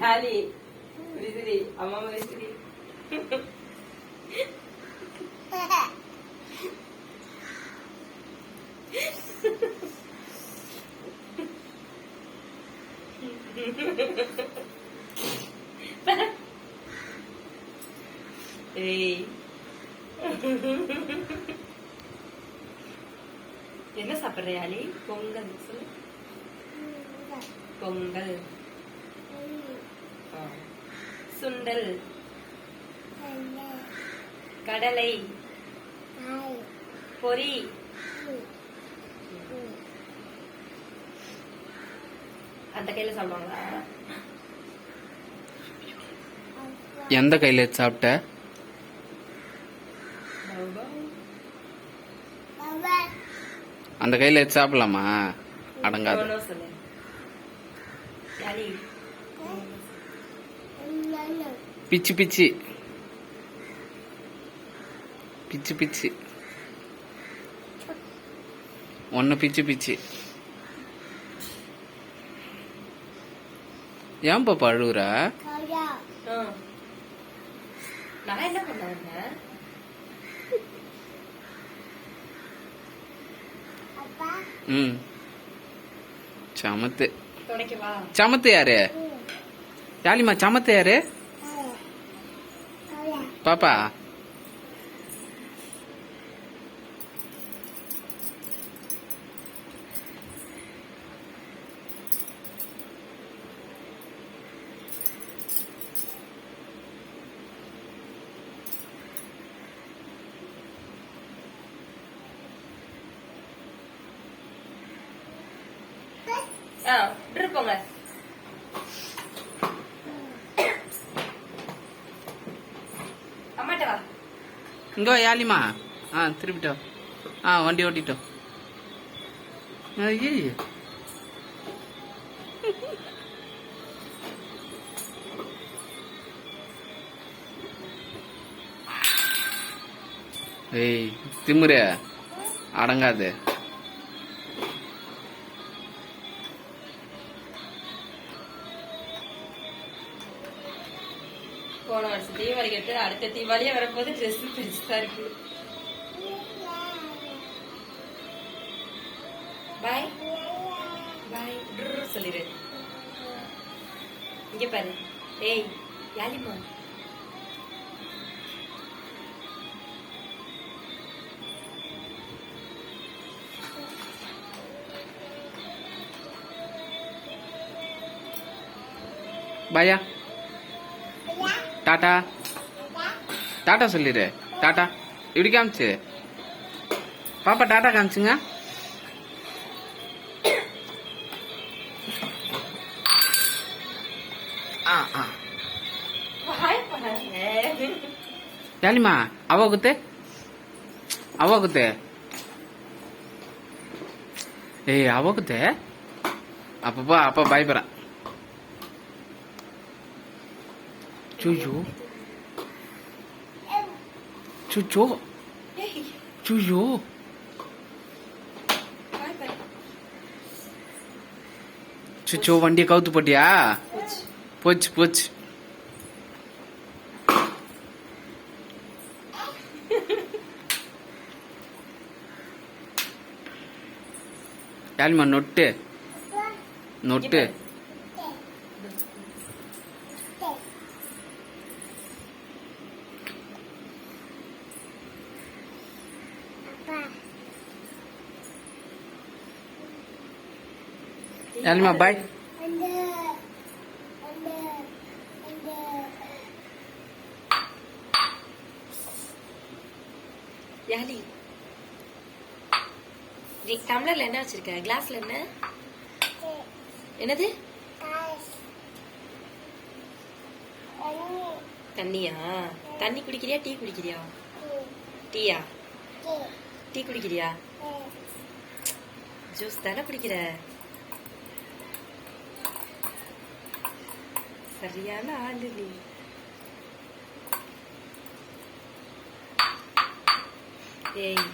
யாலி விசிறி அம்மா விசிறி ஏய் என்ன சாப்பிடுற யாலி? பொங்கல் சொல்லு. பொங்கல், சுண்டல், கடலை, பொரி, அந்த கையில சாப்பிடுவாங்களா? எந்த கையில சாப்பிட்ட? அந்த கையில சாப்பிடலாமா? அடங்காது. பிச்சு பிச்சு பிச்சு பிச்சு ஒன்னு பிச்சு பிச்சு. ஏன் பாப்பா அழுகுற? நான் என்ன பண்ண? சமத்து சமத்து யாரு? யாலிமா சமத்து யாரு? பாப்பா போங்க. அம்மாட்ட வா. இங்க யாலிமா. திருப்பிட்டோ. வண்டி ஓட்டிட்டோம். ஏய் திமுற அடங்காது. போன வருஷம் தீபாவளி கேட்டு அடுத்த தீபாவளியே வரப்போது ட்ரெஸ் பெருசா இருக்கு. பாய் பாய் சொல்லிடு. இங்க பாரு. ஏய் யாலிமா பாயா டாடா டாடா சொல்லிடு. டாடா இப்படி காமிச்சு. பாப்பா டாடா காமிச்சுங்க. யாலிமா அவ குத்து அவ குத்து. ஏய் அவ குத்து. அப்பப்பா அப்பா பயப்படுறேன். சுயோ சுச்சோ சுயோ சுச்சோ வண்டியை கவுத்து போட்டியா? போச்சு போச்சு. யாலிமா நொட்டு நொட்டு. யாலிமா பாய். யாலி டம்ளர்ல என்ன வச்சிருக்க? கிளாஸ்ல என்ன? என்னது? தண்ணியா? தண்ணி குடிக்கிறியா டீ குடிக்கிறியா? டீயா? டீ குடிக்கிறியா? ஜூஸ் தானே குடிக்கிற? சரியான ஆளு நீ. ஏய்